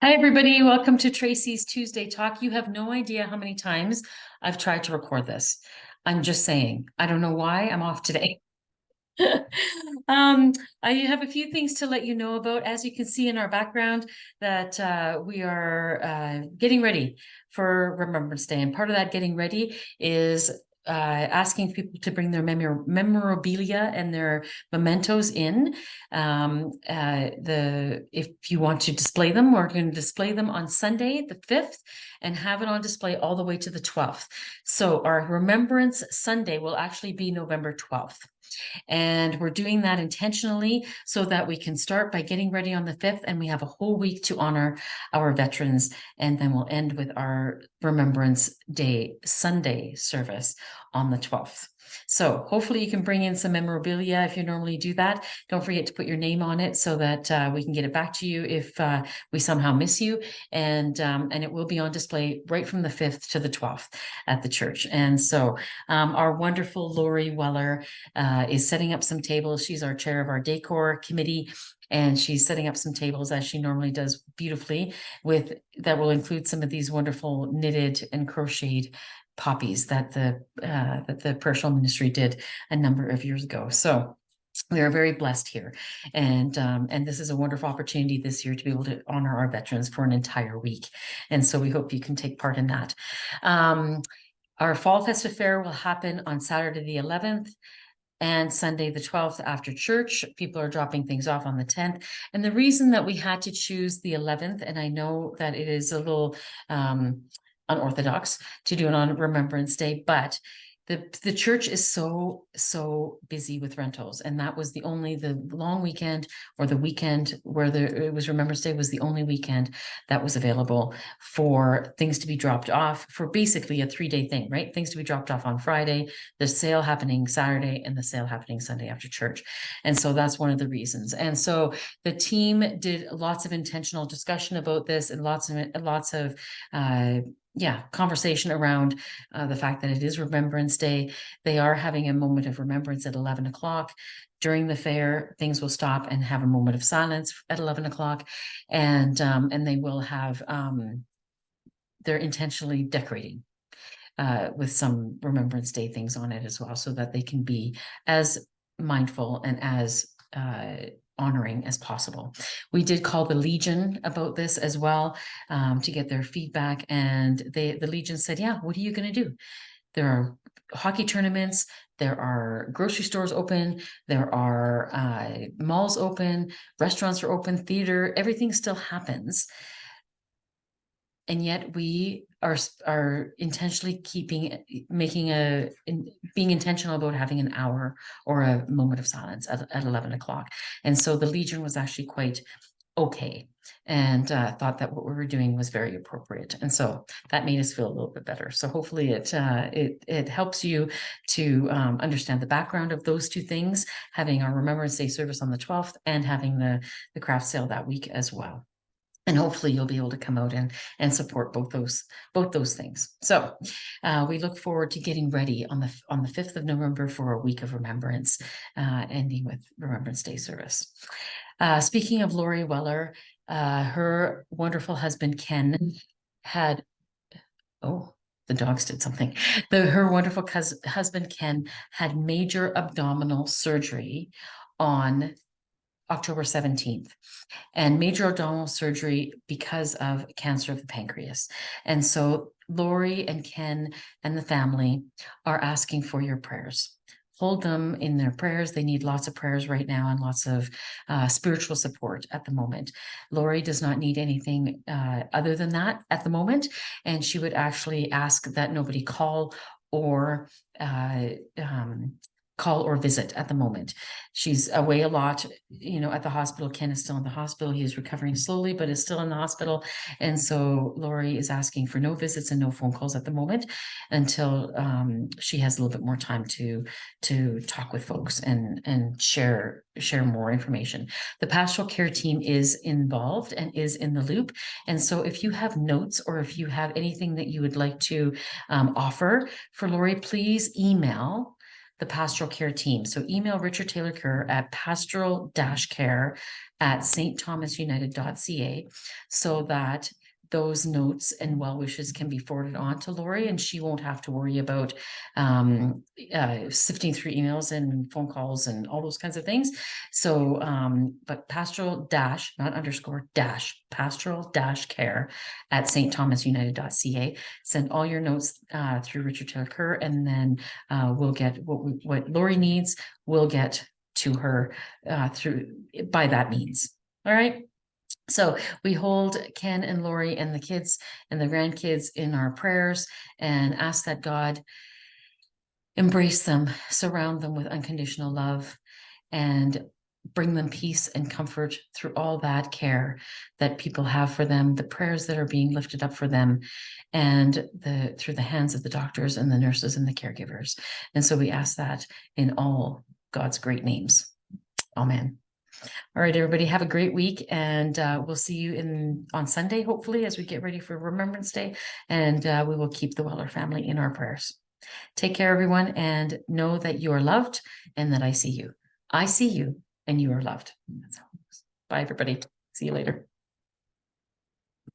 Hi, everybody. Welcome to Tracy's Tuesday Talk. You have no idea how many times I've tried to record this. I'm just saying, I don't know why I'm off today. Um, I have a few things to let you know about. As you can see in our background, that we are getting ready for Remembrance Day. And part of that getting ready is asking people to bring their memorabilia and their mementos in. If you want to display them, we're going to display them on Sunday, the 5th, and have it on display all the way to the 12th. So our Remembrance Sunday will actually be November 12th. And we're doing that intentionally so that we can start by getting ready on the 5th, and we have a whole week to honor our veterans. And then we'll end with our Remembrance Day Sunday service on the 12th. So hopefully you can bring in some memorabilia if you normally do that. Don't forget to put your name on it so that we can get it back to you if we somehow miss you. And it will be on display right from the 5th to the 12th at the church. And so our wonderful Lori Weller is setting up some tables. She's our chair of our decor committee, and she's setting up some tables as she normally does beautifully that will include some of these wonderful knitted and crocheted poppies that the Pershal Ministry did a number of years ago. So we are very blessed here, and this is a wonderful opportunity this year to be able to honor our veterans for an entire week. And so we hope you can take part in that. Our Fall Festive Fair will happen on Saturday the 11th and Sunday the 12th after church. People are dropping things off on the 10th. And the reason that we had to choose the 11th, and I know that it is a little unorthodox to do it on Remembrance Day, but the church is so busy with rentals, and that was the long weekend, or the weekend where it was Remembrance Day, was the only weekend that was available for things to be dropped off, for basically a 3-day thing, right? Things to be dropped off on Friday, the sale happening Saturday, and the sale happening Sunday after church. And so that's one of the reasons. And so the team did lots of intentional discussion about this, and lots of conversation around the fact that it is Remembrance Day. They are having a moment of remembrance at 11 o'clock. During the fair, things will stop and have a moment of silence at 11 o'clock. And they will have, they're intentionally decorating with some Remembrance Day things on it as well, so that they can be as mindful and as honoring as possible. We did call the Legion about this as well, to get their feedback, and the Legion said, yeah, what are you going to do? There are hockey tournaments, there are grocery stores open, there are malls open, restaurants are open, theater, everything still happens. And yet we are intentionally being intentional about having an hour or a moment of silence at 11 o'clock. And so the Legion was actually quite okay, and thought that what we were doing was very appropriate. And so that made us feel a little bit better. So hopefully it helps you to understand the background of those two things, having our Remembrance Day service on the 12th and having the craft sale that week as well. And hopefully you'll be able to come out and support both those things. So we look forward to getting ready on the 5th of November for a week of remembrance, ending with Remembrance Day service. Speaking of Lori Weller, her wonderful husband Ken had, oh, the dogs did something. Her wonderful husband Ken had major abdominal surgery on October 17th, and major abdominal surgery because of cancer of the pancreas. And so Lori and Ken and the family are asking for your prayers. Hold them in their prayers. They need lots of prayers right now, and lots of spiritual support at the moment. Lori does not need anything other than that at the moment, and she would actually ask that nobody call or visit at the moment. She's away a lot, at the hospital. Ken is still in the hospital. He is recovering slowly, but is still in the hospital. And so Lori is asking for no visits and no phone calls at the moment, until she has a little bit more time to talk with folks and share more information. The pastoral care team is involved and is in the loop. And so if you have notes, or if you have anything that you would like to offer for Lori, please email the pastoral care team. So email Richard Taylor Kerr at pastoral-care at stthomasunited.ca, so that those notes and well wishes can be forwarded on to Lori, and she won't have to worry about sifting through emails and phone calls and all those kinds of things. So, but pastoral dash, not underscore, dash, pastoral dash care at stthomasunited.ca. Send all your notes through Richard Taylor Kerr, and then we'll get what Lori needs, we'll get to her through by that means. All right. So we hold Ken and Lori and the kids and the grandkids in our prayers, and ask that God embrace them, surround them with unconditional love, and bring them peace and comfort through all that care that people have for them, the prayers that are being lifted up for them, and through the hands of the doctors and the nurses and the caregivers. And so we ask that in all God's great names. Amen. All right, everybody, have a great week, and we'll see you on Sunday, hopefully, as we get ready for Remembrance Day, and we will keep the Weller family in our prayers. Take care, everyone, and know that you are loved and that I see you. I see you and you are loved. Bye, everybody. See you later.